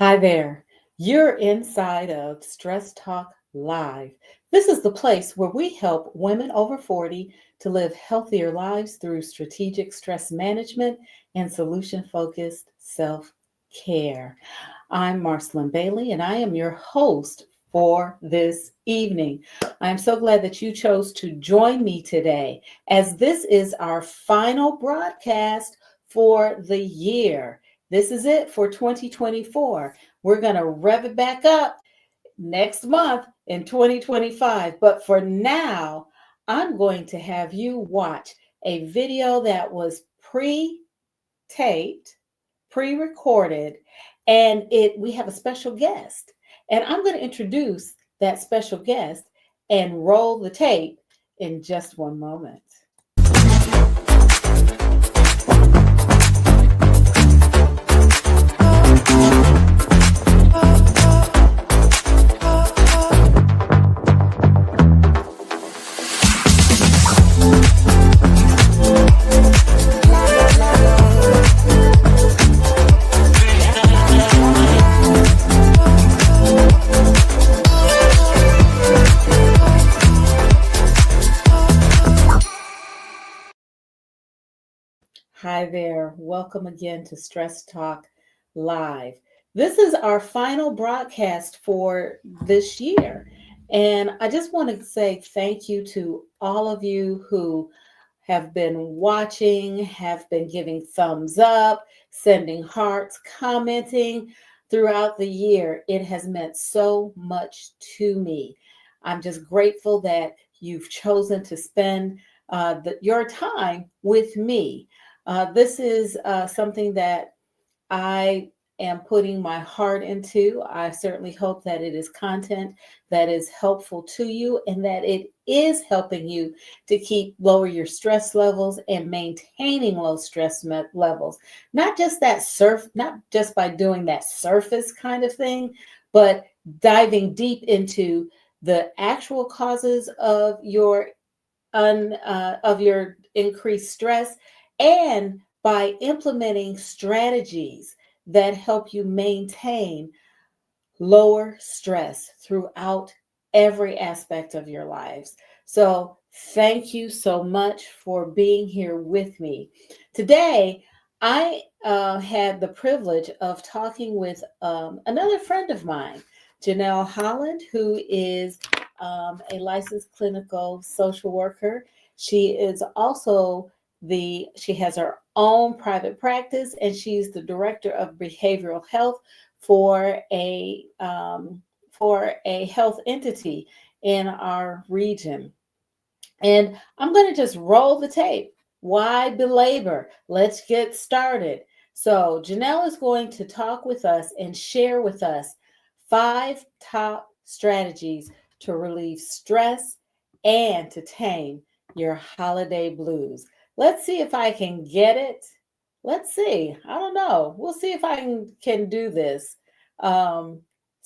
Hi there. You're inside of Stress Talk Live. This is the place where we help women over 40 to live healthier lives through strategic stress management and solution focused self care. I'm Marcelin Bailey, and I am your host for this evening. I'm so glad that you chose to join me today, as this is our final broadcast for the year. This is it for 2024. We're going to rev it back up next month in 2025. But for now, I'm going to have you watch a video that was pre-taped, pre-recorded, and we have a special guest. And I'm going to introduce that special guest and roll the tape in just one moment. Hi there. Welcome again to Stress Talk Live. This is our final broadcast for this year. And I just want to say thank you to all of you who have been watching, have been giving thumbs up, sending hearts, commenting throughout the year. It has meant so much to me. I'm just grateful that you've chosen to spend your time with me. This is something that I am putting my heart into. I certainly hope that it is content that is helpful to you and that it is helping you to lower your stress levels and maintaining low stress levels. Not just by doing that surface kind of thing, but diving deep into the actual causes of your increased stress, and by implementing strategies that help you maintain lower stress throughout every aspect of your lives. So thank you so much for being here with me. Today, I had the privilege of talking with another friend of mine, Janel Holland, who is a licensed clinical social worker. She is also she has her own private practice, and she's the director of behavioral health for a health entity in our region. And I'm going to just roll the tape. Why belabor? Let's get started. So Janelle is going to talk with us and share with us 5 top strategies to relieve stress and to tame your holiday blues. Let's see if I can get it. Let's see. I don't know. We'll see if I can do this so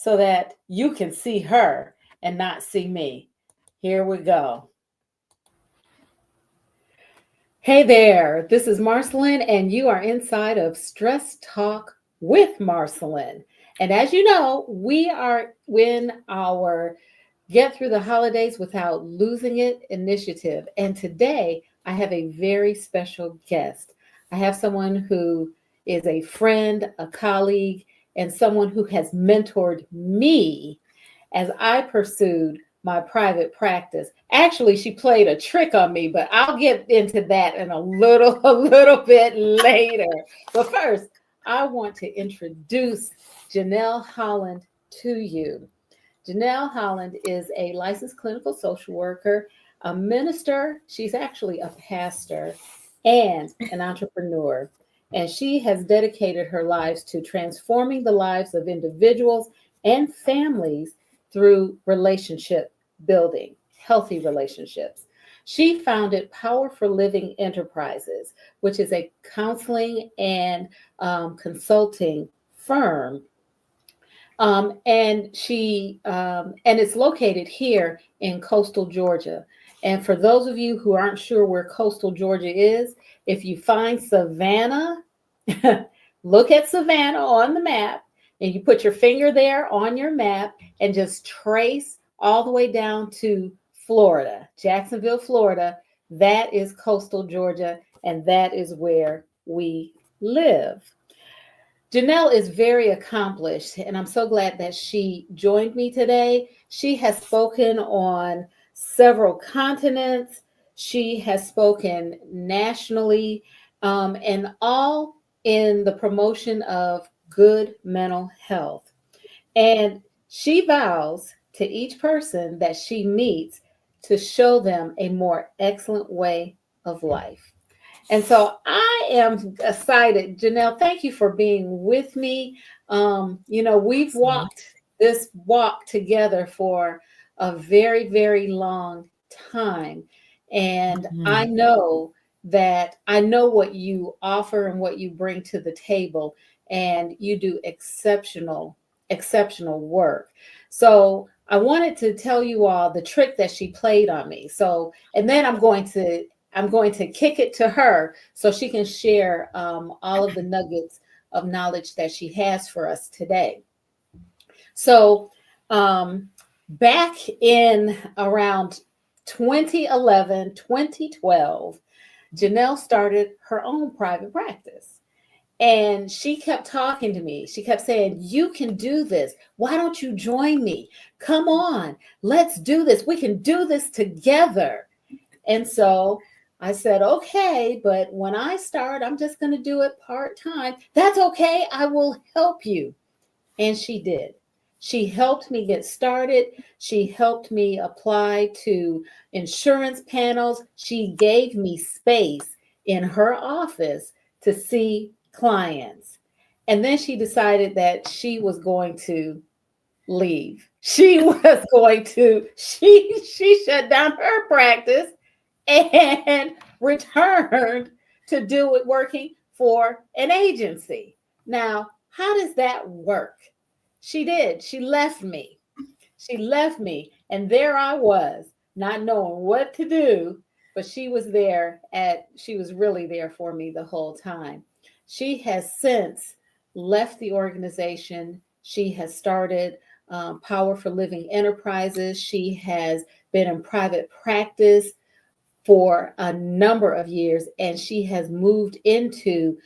that you can see her and not see me. Here we go. Hey there, this is Marcelin, and you are inside of Stress Talk with Marcelin. And as you know, we are in our Get Through the Holidays Without Losing It initiative. And today I have a very special guest. I have someone who is a friend, a colleague, and someone who has mentored me as I pursued my private practice. Actually, she played a trick on me, but I'll get into that in a little bit later. But first, I want to introduce Janel Holland to you. Janel Holland is a licensed clinical social worker, a minister. She's actually a pastor and an entrepreneur. And she has dedicated her lives to transforming the lives of individuals and families through relationship building, healthy relationships. She founded Power for Living Enterprises, which is a counseling and consulting firm. And it's located here in coastal Georgia. And for those of you who aren't sure where coastal Georgia is, if you find Savannah, look at Savannah on the map. and you put your finger there on your map and just trace all the way down to Florida, Jacksonville, Florida. That is coastal Georgia, and that is where we live. Janelle is very accomplished, and I'm so glad that she joined me today. She has spoken on several continents, she has spoken nationally, and all in the promotion of good mental health. And she vows to each person that she meets to show them a more excellent way of life. And so I am excited. Janelle, thank you for being with me. We've Excellent. walked this walk together for a very, very long time. And I Mhm. know that I know what you offer and what you bring to the table, and you do exceptional, exceptional work. So I wanted to tell you all the trick that she played on me. So, and then I'm going to kick it to her so she can share all of the nuggets of knowledge that she has for us today. So, back in around 2011, 2012, Janelle started her own private practice. And she kept talking to me. She kept saying, "You can do this. Why don't you join me? Come on, let's do this. We can do this together." And so I said, okay, but when I start, I'm just going to do it part time. That's okay. I will help you. And she did. She helped me get started. She helped me apply to insurance panels. She gave me space in her office to see clients. And then she decided that she was going to leave. She was going to, she shut down her practice and returned to do it working for an agency. Now, how does that work? She did. She left me. She left me, and there I was, not knowing what to do, but she was really there for me the whole time. She has since left the organization. She has started Power for Living Enterprises. She has been in private practice for a number of years, and she has moved into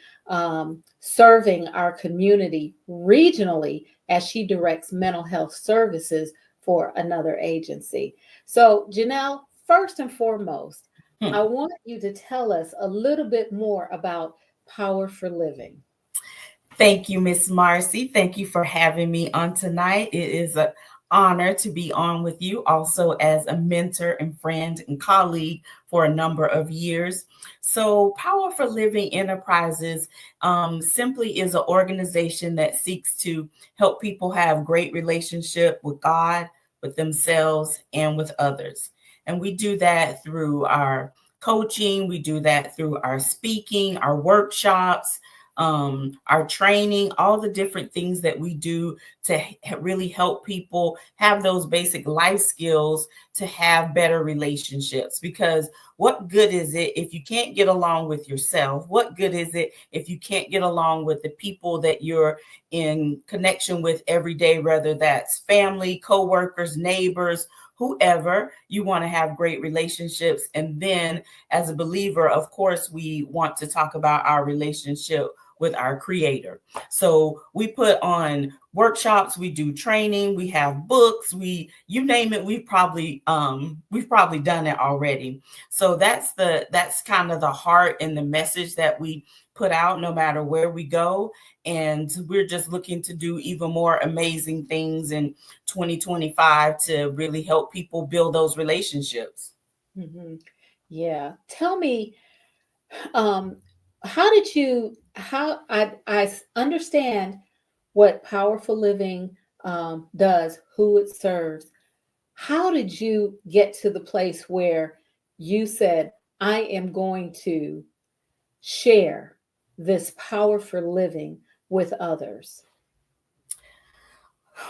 serving our community regionally as she directs mental health services for another agency. So, Janelle, first and foremost, Hmm. I want you to tell us a little bit more about Power for Living. Thank you, Miss Marcy. Thank you for having me on tonight. It is an honor to be on with you, also as a mentor and friend and colleague for a number of years. So, Power for Living Enterprises simply is an organization that seeks to help people have great relationship with God, with themselves, and with others. And we do that through our coaching. We do that through our speaking, our workshops, our training, all the different things that we do to really help people have those basic life skills to have better relationships. Because what good is it if you can't get along with yourself? What good is it if you can't get along with the people that you're in connection with every day, whether that's family, coworkers, neighbors, whoever? You want to have great relationships. And then as a believer, of course, we want to talk about our relationship with our creator. So we put on workshops, we do training, we have books, we you name it, we've probably done it already. So that's kind of the heart and the message that we put out no matter where we go. And we're just looking to do even more amazing things in 2025 to really help people build those relationships. Mm-hmm. Yeah. Tell me, um, how did you, how I understand what Powerful Living does, who it serves. How did you get to the place where you said, I am going to share this power for living with others?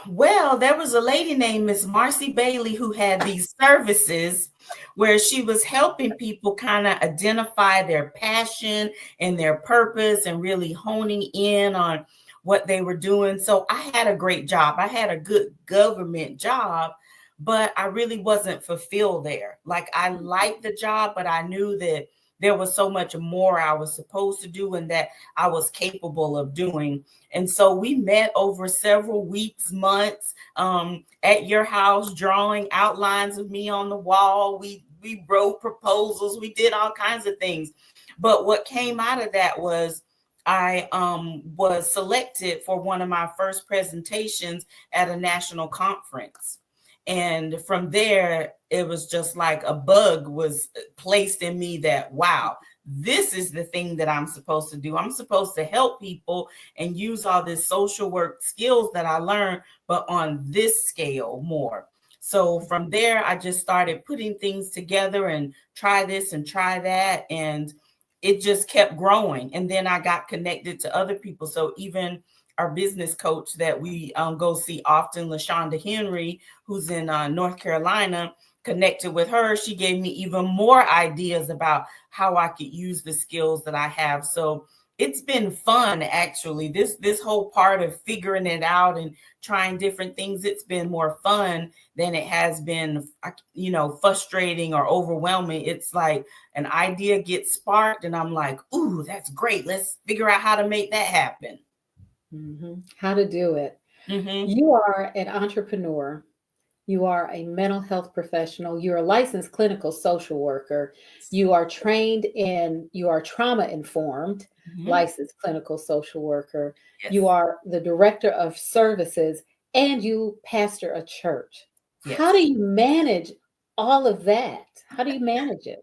Well, there was a lady named Miss Marcy Bailey who had these services where she was helping people kind of identify their passion and their purpose and really honing in on what they were doing. So I had a great job. I had a good government job, but I really wasn't fulfilled there. Like I liked the job, but I knew that there was so much more I was supposed to do and that I was capable of doing. And so we met over several weeks, months, at your house, drawing outlines of me on the wall. We wrote proposals. We did all kinds of things. But what came out of that was I was selected for one of my first presentations at a national conference. And from there, it was just like a bug was placed in me that, wow, this is the thing that I'm supposed to do. I'm supposed to help people and use all this social work skills that I learned, but on this scale more. So from there, I just started putting things together and try this and try that. And it just kept growing. And then I got connected to other people. So even our business coach that we go see often, LaShonda Henry, who's in North Carolina, connected with her. She gave me even more ideas about how I could use the skills that I have. So it's been fun, actually. This whole part of figuring it out and trying different things, it's been more fun than it has been, frustrating or overwhelming. It's like an idea gets sparked and I'm like, ooh, that's great. Let's figure out how to make that happen. How to do it. You are an entrepreneur. You are a mental health professional. You're a licensed clinical social worker. You are you are trauma informed, licensed clinical social worker. Yes. You are the director of services and you pastor a church. Yes. How do you manage all of that? How do you manage it?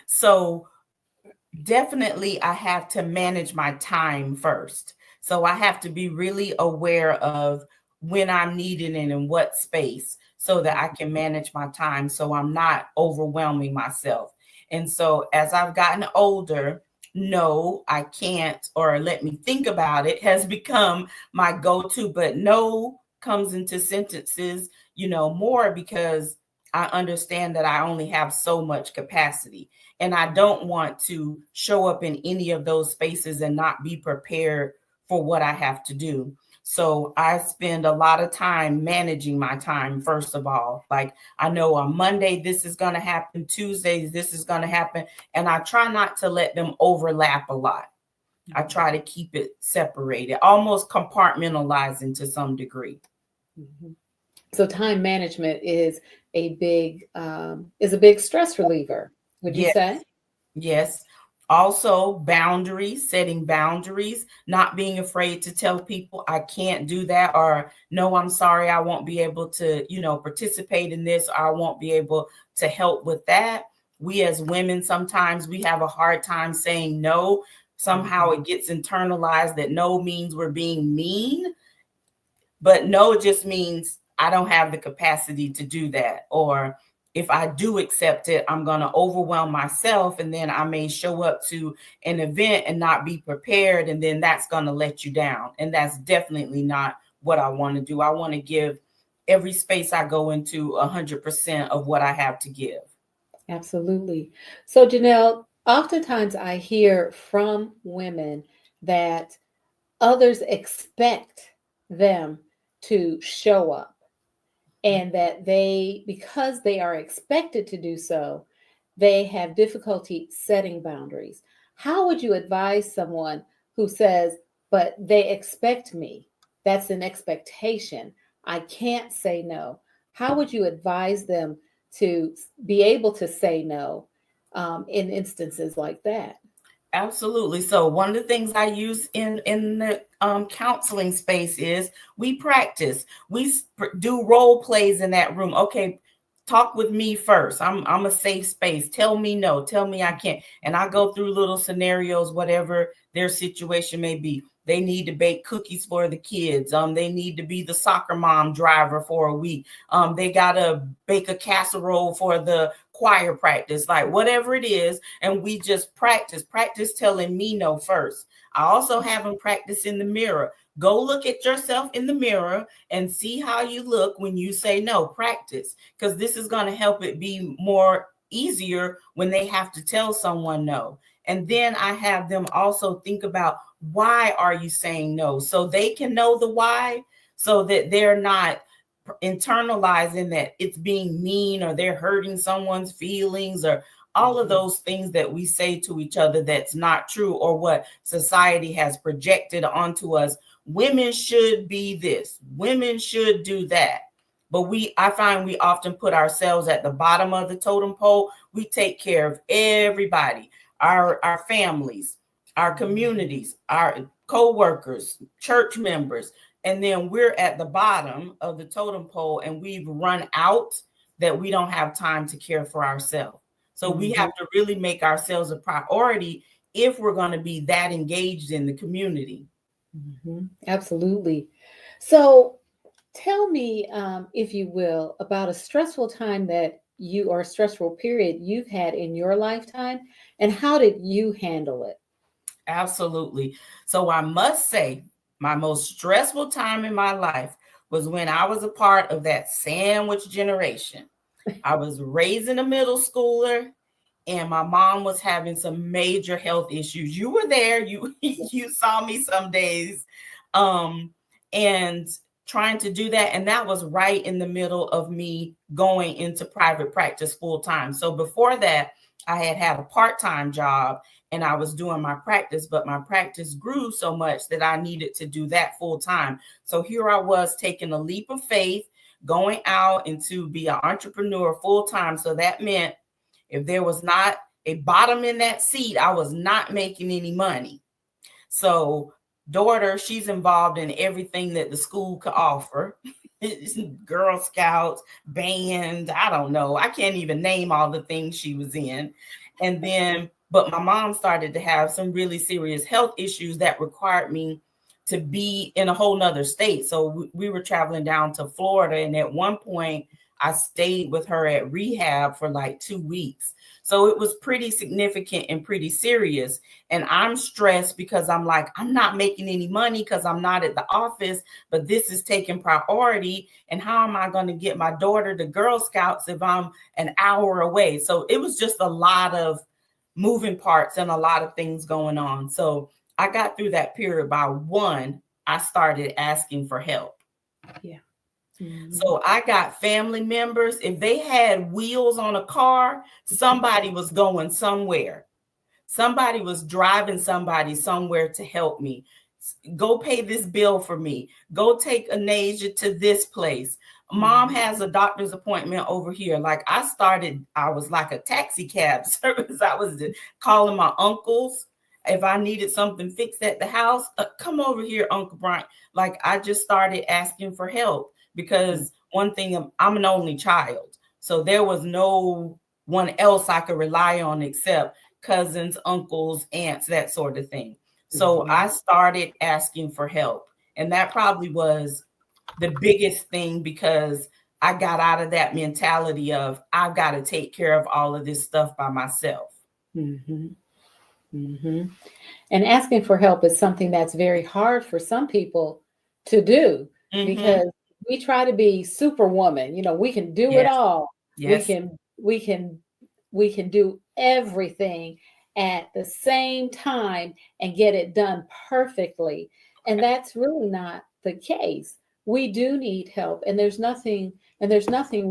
So definitely I have to manage my time first. So I have to be really aware of when I'm needed and in what space so that I can manage my time so I'm not overwhelming myself. And so as I've gotten older, no, I can't, or let me think about it has become my go-to, but no comes into sentences, more because I understand that I only have so much capacity. And I don't want to show up in any of those spaces and not be prepared for what I have to do. So I spend a lot of time managing my time, first of all. Like I know on Monday, this is going to happen. Tuesdays, this is going to happen. And I try not to let them overlap a lot. I try to keep it separated, almost compartmentalizing to some degree. So time management is a big stress reliever, would you say? Yes. Also, boundaries, setting boundaries, not being afraid to tell people I can't do that, or no, I'm sorry, I won't be able to, participate in this, or I won't be able to help with that. We as women, sometimes we have a hard time saying no. Somehow it gets internalized that no means we're being mean, but no just means I don't have the capacity to do that. Or if I do accept it, I'm going to overwhelm myself. And then I may show up to an event and not be prepared. And then that's going to let you down. And that's definitely not what I want to do. I want to give every space I go into 100% of what I have to give. Absolutely. So, Janelle, oftentimes I hear from women that others expect them to show up and that because they are expected to do so, they have difficulty setting boundaries. How would you advise someone who says, but they expect me? That's an expectation. I can't say no. How would you advise them to be able to say no in instances like that? Absolutely. So one of the things I use in the counseling space is we practice. We do role plays in that room. Okay, talk with me first. I'm a safe space. Tell me no. Tell me I can't. And I go through little scenarios, whatever their situation may be. They need to bake cookies for the kids. They need to be the soccer mom driver for a week. They gotta bake a casserole for the choir practice, like whatever it is. And we just practice telling me no first. I also have them practice in the mirror. Go look at yourself in the mirror and see how you look when you say no. Practice, because this is going to help it be more easier when they have to tell someone no. And then I have them also think about why are you saying no? So they can know the why, so that they're not internalizing that it's being mean or they're hurting someone's feelings or all of those things that we say to each other that's not true, or what society has projected onto us. Women should be this, women should do that. But I find we often put ourselves at the bottom of the totem pole. We take care of everybody, our families, our communities, our co-workers, church members, and then we're at the bottom of the totem pole and we've run out, that we don't have time to care for ourselves. So we have to really make ourselves a priority if we're going to be that engaged in the community. Absolutely. So tell me, if you will, about a stressful time that you, or a stressful period you've had in your lifetime, and how did you handle it? Absolutely. So I must say, my most stressful time in my life was when I was a part of that sandwich generation. I was raising a middle schooler, and my mom was having some major health issues. You were there. You you saw me some days, and trying to do that. And that was right in the middle of me going into private practice full time. So before that, I had a part-time job and I was doing my practice, but my practice grew so much that I needed to do that full time. So here I was taking a leap of faith, going out and to be an entrepreneur full time. So that meant if there was not a bottom in that seat, I was not making any money. So daughter, she's involved in everything that the school could offer. Girl Scouts, band, I don't know. I can't even name all the things she was in. And then, but my mom started to have some really serious health issues that required me to be in a whole nother state. So we were traveling down to Florida. And at one point, I stayed with her at rehab for like 2 weeks. So it was pretty significant and pretty serious. And I'm stressed because I'm like, I'm not making any money because I'm not at the office, but this is taking priority. And how am I going to get my daughter to Girl Scouts if I'm an hour away? So it was just a lot of moving parts and a lot of things going on. So I got through that period by one, I started asking for help. Yeah. So I got family members. If they had wheels on a car, somebody was going somewhere. Somebody was driving somebody somewhere to help me. Go pay this bill for me. Go take Anasia to this place. Mom has a doctor's appointment over here. Like I was like a taxi cab service. I was calling my uncles. If I needed something fixed at the house, come over here, Uncle Brian. Like I just started asking for help because one thing, I'm an only child. So there was no one else I could rely on except cousins, uncles, aunts, that sort of thing. So I started asking for help. And that probably was the biggest thing because I got out of that mentality of I've got to take care of all of this stuff by myself. And asking for help is something that's very hard for some people to do, because we try to be superwoman. You know, we can do it Yes. all. We Yes. can we can we can do everything at the same time and get it done perfectly. And that's really not the case. We do need help, and there's nothing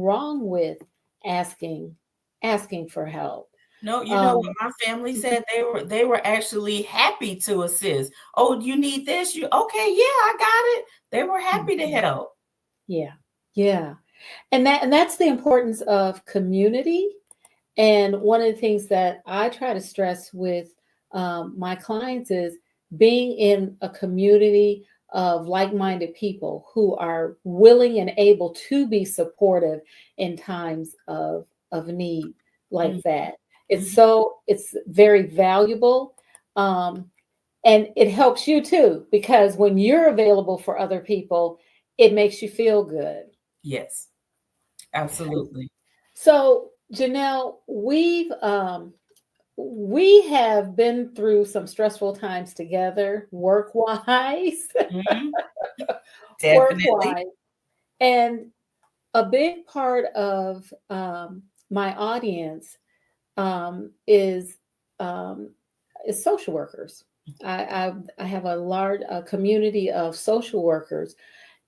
wrong with asking asking for help. No, you know Um, what my family said, they were actually happy to assist. Oh, you need this? You okay, yeah, I got it. They were happy to help. yeah, yeah. And that's the importance of community. And one of the things that I try to stress with my clients is being in a community of like-minded people who are willing and able to be supportive in times of need like that. Mhm. It's very valuable. Um, and it helps you too, because when you're available for other people, it makes you feel good. Yes, absolutely. So, Janelle, we have been through some stressful times together, work wise, Mhm. work Definitely. wise, and a big part of my audience um, is um, is social workers. I have a large community of social workers,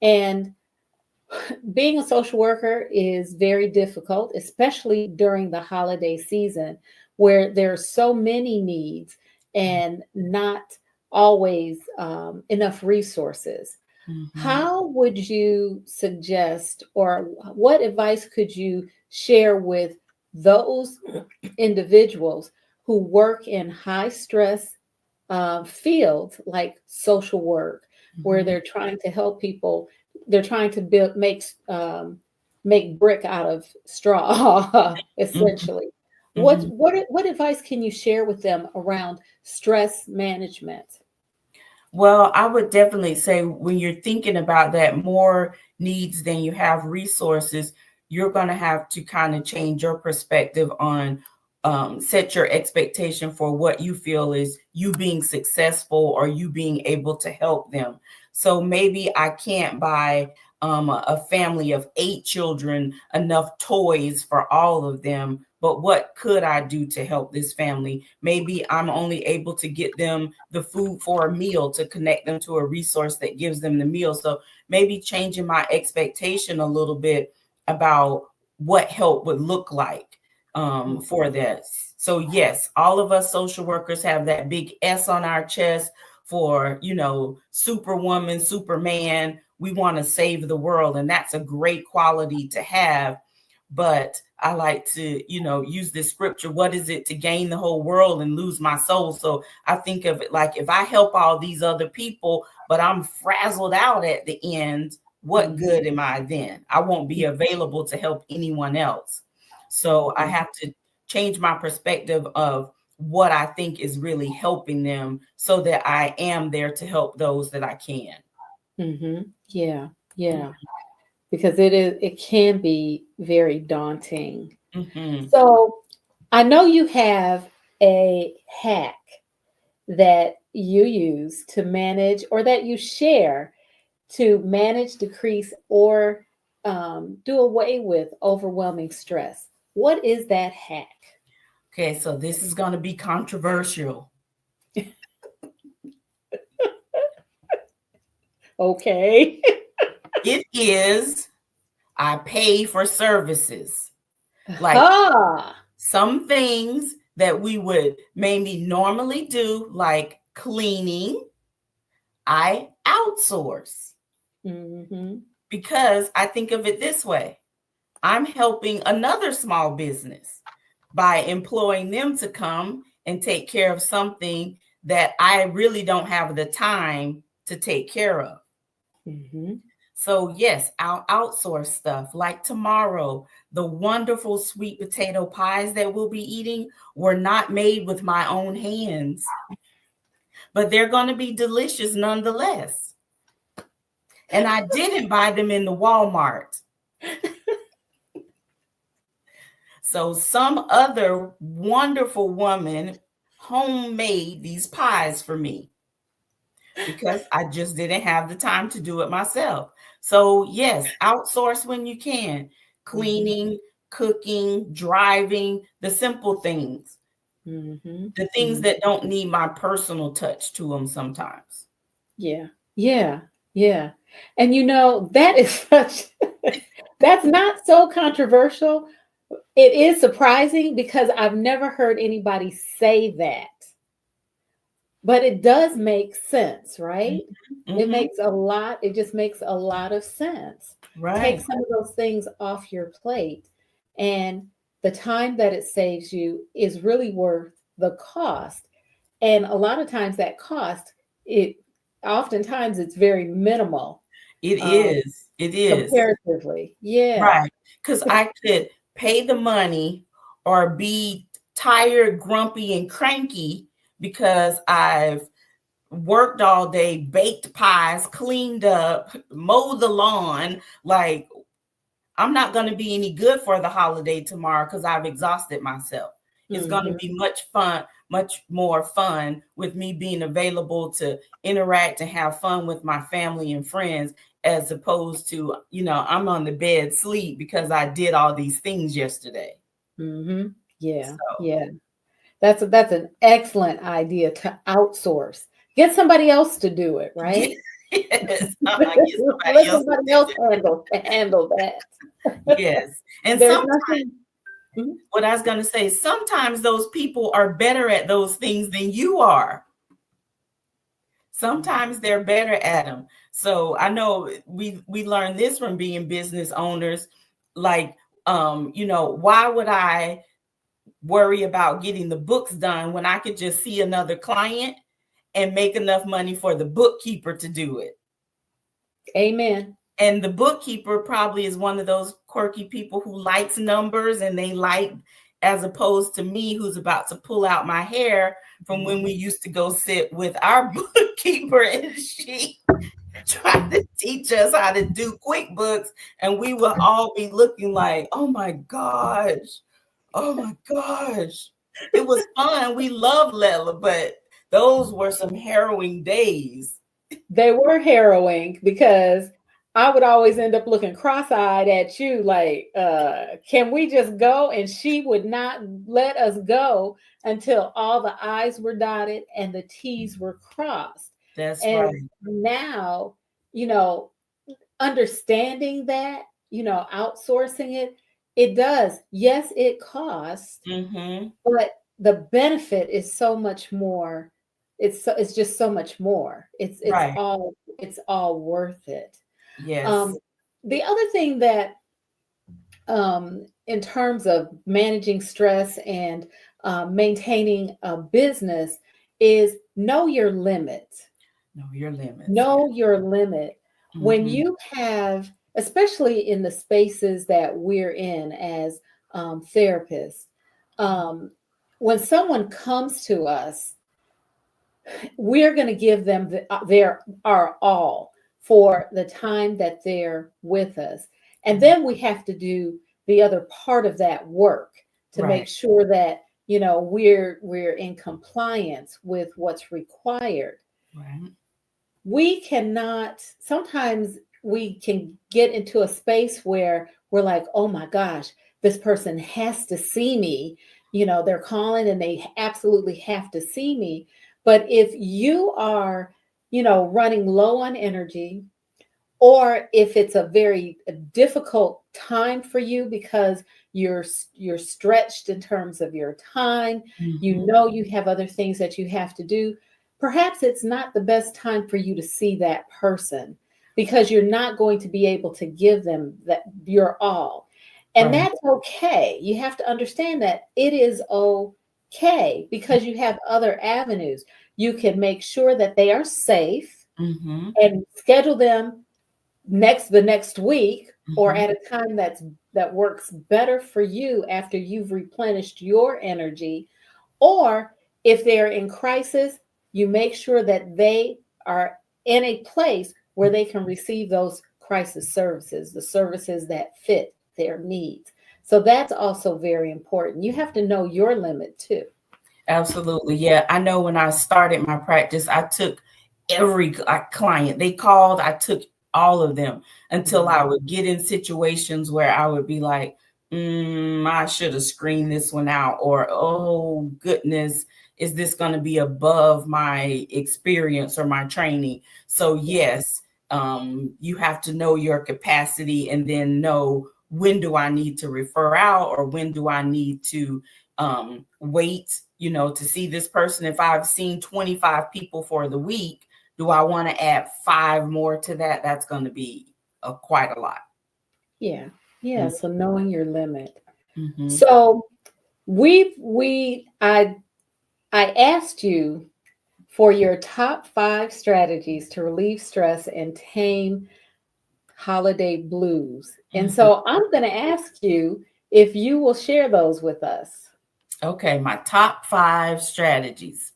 and being a social worker is very difficult, especially during the holiday season where there's so many needs and not always enough resources. Mhm. How would you suggest, or what advice could you share with those individuals who work in high stress fields like social work, where Mhm. they're trying to help people? They're trying to make brick out of straw, Mhm. essentially. Mhm. What advice can you share with them around stress management? Well, I would definitely say when you're thinking about that, more needs than you have resources, you're going to have to kind of change your perspective on, set your expectation for what you feel is you being successful or you being able to help them. So maybe I can't buy a family of 8 children enough toys for all of them, but what could I do to help this family? Maybe I'm only able to get them the food for a meal to connect them to a resource that gives them the meal. So maybe changing my expectation a little bit about what help would look like for this. So yes, all of us social workers have that big S on our chest for, superwoman, superman. We want to save the world, and that's a great quality to have. But I like to, use this scripture. What is it to gain the whole world and lose my soul? So I think of it like, if I help all these other people, but I'm frazzled out at the end, what Mhm. good am I then? I won't be available to help anyone else. So I Mhm. have to change my perspective of what I think is really helping them so that I am there to help those that I can. Yeah, yeah, because it can be very daunting. Mm-hmm. So I know you have a hack that you use to manage, or that you share to manage, decrease, or do away with overwhelming stress. What is that hack? Okay, so this is going to be controversial. Okay. It is, I pay for services. Like Ha. some things that we would maybe normally do, like cleaning, I outsource Hmm. because I think of it this way: I'm helping another small business by employing them to come and take care of something that I really don't have the time to take care of. Hmm. So, yes, I'll outsource stuff. Like tomorrow, the wonderful sweet potato pies that we'll be eating were not made with my own hands, but they're going to be delicious nonetheless. And I didn't buy them in the Walmart. So, some other wonderful woman homemade these pies for me because I just didn't have the time to do it myself. So, yes, outsource when you can. Hmm. Cleaning, cooking, driving, the simple things, Hmm. the things that don't need my personal touch to them sometimes. Yeah, yeah, yeah. And that is such, that's not so controversial. It is surprising because I've never heard anybody say that, but it does make sense, right? Mm-hmm. It just makes a lot of sense. Take Right. some of those things off your plate, and the time that it saves you is really worth the cost. And a lot of times that cost, it oftentimes it's very minimal, It um, is. It is. comparatively. Yeah. Right. Because I could pay the money or be tired, grumpy, and cranky because I've worked all day, baked pies, cleaned up, mowed the lawn. Like, I'm not going to be any good for the holiday tomorrow because I've exhausted myself. It's going to Hmm. be much more fun with me being available to interact and have fun with my family and friends, as opposed to, I'm on the bed sleep because I did all these things yesterday. Hmm. Yeah. So, Yeah. That's an excellent idea to outsource. get somebody else to do it, right? Yes, get somebody Let else to somebody do else it. handle that. Yes. And There's sometimes, nothing. Mhm. what I was going to say, sometimes those people are better at those things than you are. Sometimes they're better at them. So I know we learned this from being business owners. Like, why would I worry about getting the books done when I could just see another client and make enough money for the bookkeeper to do it? Amen. And the bookkeeper probably is one of those quirky people who likes numbers, and they like, as opposed to me, who's about to pull out my hair from when we used to go sit with our bookkeeper, and she tried to teach us how to do QuickBooks, and we will all be looking like, oh my gosh, it was fun. We love Lela, but those were some harrowing days. They were harrowing because I would always end up looking cross-eyed at you like, can we just go? And she would not let us go until all the I's were dotted and the T's were crossed. That's And right. now, you know, understanding that, outsourcing it, it does. Yes, it costs, Mm-hmm. but the benefit is so much more. It's just so much more. Right. It's all worth it. Yes. Um, the other thing that, in terms of managing stress and maintaining a business, is know your limit. Know your limits. Yeah. Know your limit. When Mm-hmm. you have, especially in the spaces that we're in as therapists, um, when someone comes to us, we're going to give them their our all for the time that they're with us, and then we have to do the other part of that work to make Right. sure that we're in compliance with what's required. Right. We cannot, sometimes we can get into a space where we're like, oh my gosh, this person has to see me. They're calling and they absolutely have to see me. But if you are, running low on energy, or if it's a very difficult time for you because you're stretched in terms of your time, Mm-hmm. you have other things that you have to do, perhaps it's not the best time for you to see that person, because you're not going to be able to give them that your all. And Right. that's okay. You have to understand that it is okay, because you have other avenues. You can make sure that they are safe Mm-hmm. and schedule them the next week, or Mm-hmm. at a time that works better for you after you've replenished your energy. Or if they're in crisis, you make sure that they are in a place where they can receive those crisis services, the services that fit their needs. So that's also very important. You have to know your limit too. Absolutely. Yeah. I know when I started my practice, I took every client they called, I took all of them until I would get in situations where I would be like, I should have screened this one out, or oh goodness, is this going to be above my experience or my training? So, Yeah. yes, you have to know your capacity, and then know, when do I need to refer out, or when do I need to wait, to see this person. If I've seen 25 people for the week, do I want to add 5 more to that? That's going to be quite a lot. Yeah. Yeah. So knowing your limit. Mm-hmm. So I asked you for your top 5 strategies to relieve stress and tame holiday blues. And Mm-hmm. so I'm going to ask you if you will share those with us. Okay, my top 5 strategies.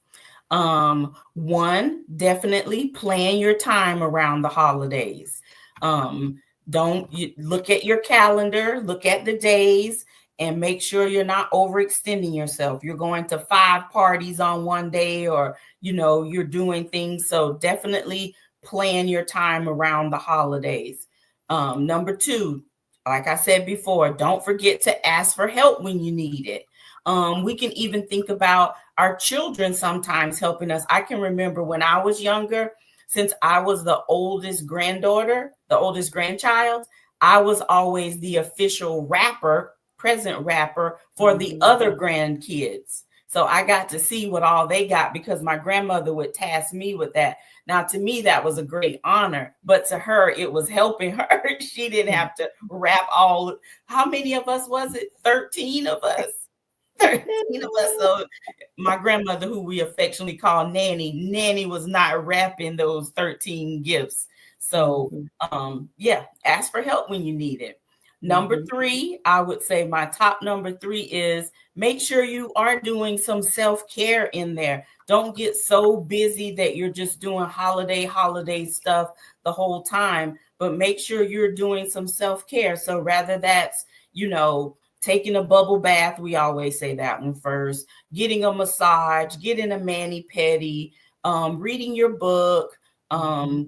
One, definitely plan your time around the holidays. Um, don't you look at your calendar, look at the days, and make sure you're not overextending yourself. You're going to 5 parties on one day, or you're doing things. So definitely plan your time around the holidays. Number 2, like I said before, don't forget to ask for help when you need it. We can even think about our children sometimes helping us. I can remember when I was younger, since I was the oldest granddaughter, the oldest grandchild, I was always the official rapper, present rapper for the other grandkids. So I got to see what all they got because my grandmother would task me with that. Now, to me, that was a great honor, but to her, it was helping her. She didn't have to rap all. How many of us was it? 13 of us. 13 of us. So my grandmother, who we affectionately call Nanny was not wrapping those 13 gifts. So yeah, ask for help when you need it. Number 3, I would say my top number 3 is make sure you are doing some self-care in there. Don't get so busy that you're just doing holiday stuff the whole time, but make sure you're doing some self-care. So rather that's, taking a bubble bath, we always say that one first, getting a massage, getting a mani-pedi, reading your book,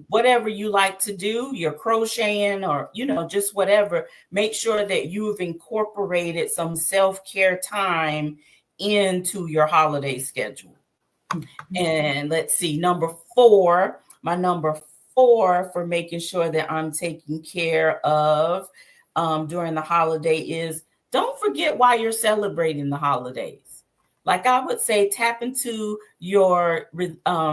whatever you like to do, you're crocheting or, just whatever, make sure that you've incorporated some self-care time into your holiday schedule. And let's see, my number 4 for making sure that I'm taking care of during the holiday is don't forget why you're celebrating the holidays. Like I would say, tap into your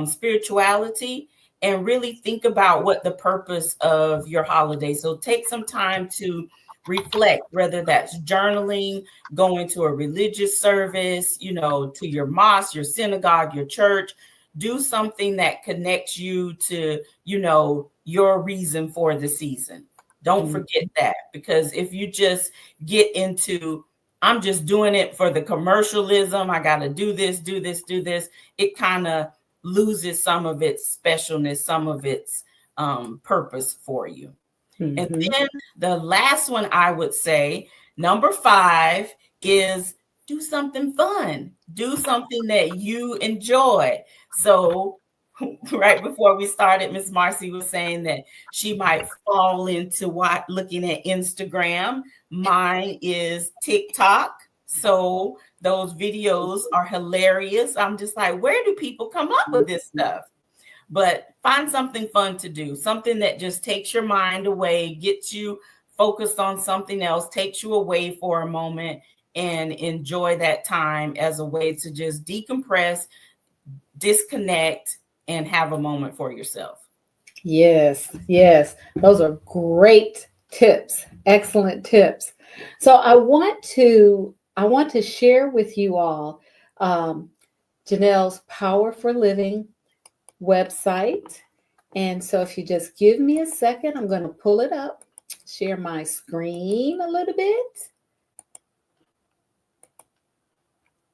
spirituality and really think about what the purpose of your holiday. So take some time to reflect, whether that's journaling, going to a religious service, to your mosque, your synagogue, your church. Do something that connects you to, your reason for the season. Don't forget that, because if you just get into, I'm just doing it for the commercialism, I got to do this, it kind of loses some of its specialness, some of its purpose for you. And then the last one I would say, number 5, is do something fun. Do something that you enjoy. So right before we started, Miss Marcy was saying that she might fall into looking at Instagram. Mine is TikTok. So those videos are hilarious. I'm just like, where do people come up with this stuff? But find something fun to do, something that just takes your mind away, gets you focused on something else, takes you away for a moment, and enjoy that time as a way to just decompress, disconnect, and have a moment for yourself. Yes. Those are great tips. Excellent tips. So I want to share with you all Janel's Power for Living website. And so if you just give me a second, I'm going to pull it up, share my screen a little bit.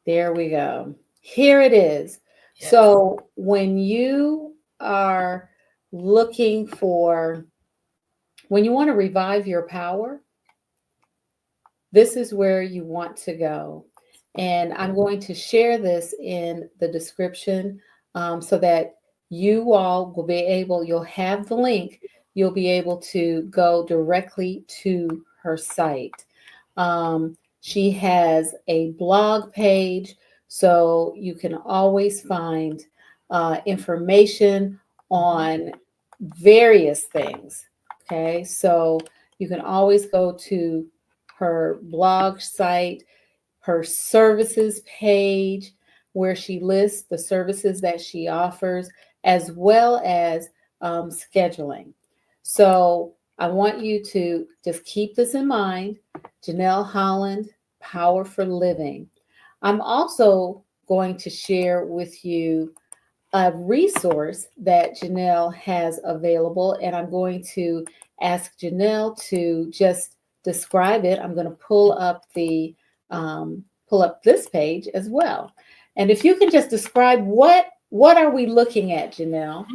There we go. Here it is. Yes. So when you are looking for, when you want to revive your power, this is where you want to go. And I'm going to share this in the description so that you all will be able, you'll have the link, you'll be able to go directly to her site. She has a blog page, so you can always find information on various things. Okay, so you can always go to her blog site, her services page, where she lists the services that she offers, as well as scheduling. So I want you to just keep this in mind. Janel Holland, Power for Living. I'm also going to share with you a resource that Janel has available, and I'm going to ask Janel to just describe it. I'm going to pull up this page as well. And if you can just describe what are we looking at, Janel?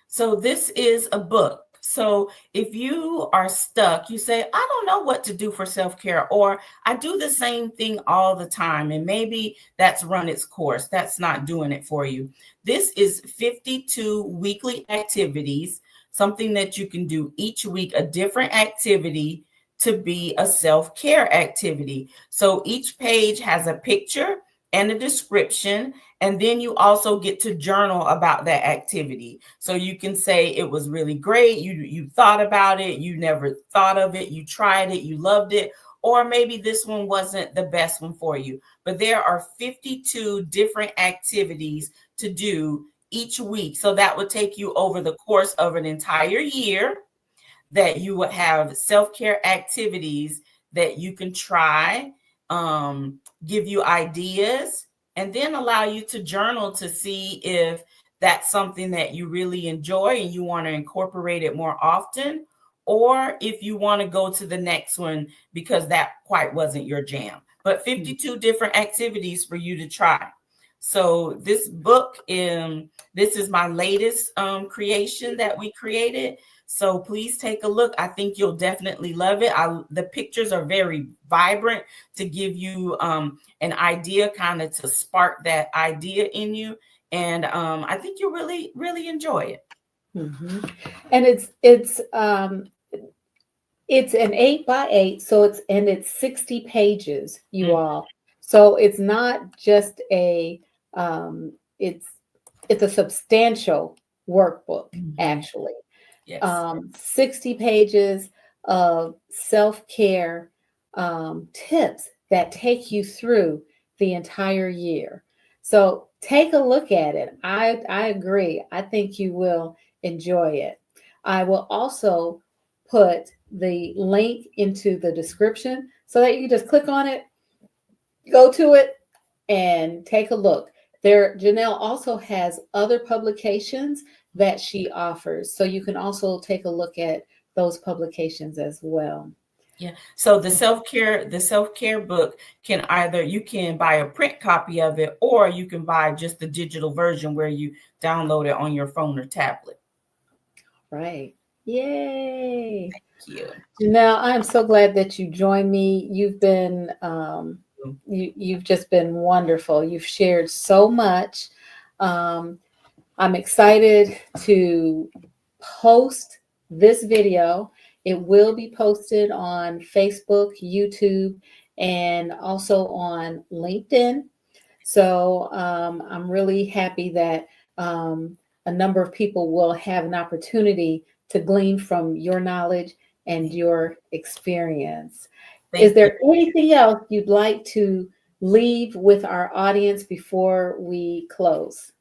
So this is a book. So if you are stuck, you say, I don't know what to do for self-care, or I do the same thing all the time, and maybe that's run its course. That's not doing it for you. This is 52 weekly activities, something that you can do each week, a different activity to be a self-care activity. So each page has a picture and a description. And then you also get to journal about that activity. So you can say it was really great. You thought about it. You never thought of it. You tried it. You loved it. Or maybe this one wasn't the best one for you. But there are 52 different activities to do each week. So that would take you over the course of an entire year, that you would have self-care activities that you can try, give you ideas, and then allow you to journal to see if that's something that you really enjoy and you want to incorporate it more often, or if you want to go to the next one because that quite wasn't your jam. But 52 different activities for you to try. So this book, this is my latest creation that we created. So please take a look. I think you'll definitely love it. The pictures are very vibrant to give you an idea, kind of to spark that idea in you. And I think you'll really, really enjoy it. Mm-hmm. And it's an 8x8, so it's 60 pages, you all. So it's not just it's a substantial workbook, actually. Yes. 60 pages of self-care tips that take you through the entire year. So take a look at it. I agree. I think you will enjoy it. I will also put the link into the description so that you can just click on it, go to it, and take a look. Janel also has other publications that she offers, so you can also take a look at those publications as well. Yeah. So the self-care book you can buy a print copy of it, or you can buy just the digital version where you download it on your phone or tablet. Right. Yay. Thank you. Janel, I'm so glad that you joined me. You've been you've just been wonderful. You've shared so much. I'm excited to post this video. It will be posted on Facebook, YouTube, and also on LinkedIn. So I'm really happy that a number of people will have an opportunity to glean from your knowledge and your experience. Is there anything else you'd like to leave with our audience before we close?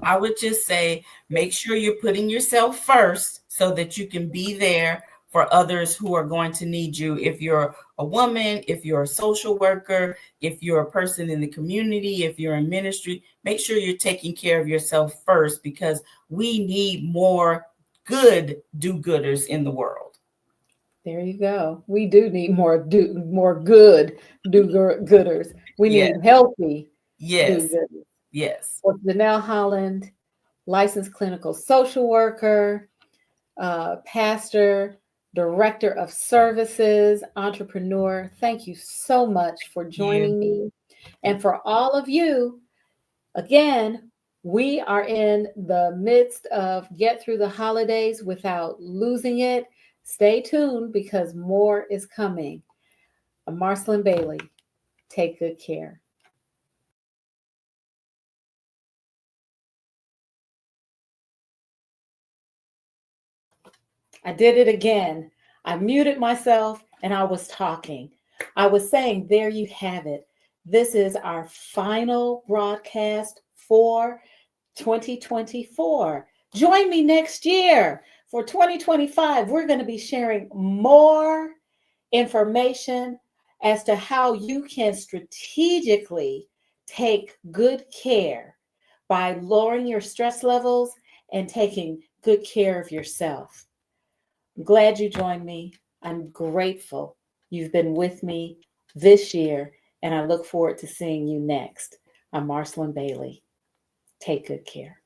I would just say, make sure you're putting yourself first so that you can be there for others who are going to need you. If you're a woman, if you're a social worker, if you're a person in the community, if you're in ministry, make sure you're taking care of yourself first, because we need more good do-gooders in the world. There you go. We do need more good do-gooders. We Yes. need healthy Yes. do-gooders. Yes. For Janel Holland, licensed clinical social worker, pastor, director of services, entrepreneur. Thank you so much for joining me. And for all of you, again, we are in the midst of get through the holidays without losing it. Stay tuned because more is coming. I'm Marcelin Bailey. Take good care. I did it again. I muted myself and I was talking. I was saying, there you have it. This is our final broadcast for 2024. Join me next year for 2025. We're going to be sharing more information as to how you can strategically take good care by lowering your stress levels and taking good care of yourself. I'm glad you joined me. I'm grateful you've been with me this year, and I look forward to seeing you next. I'm Marcelin Bailey. Take good care.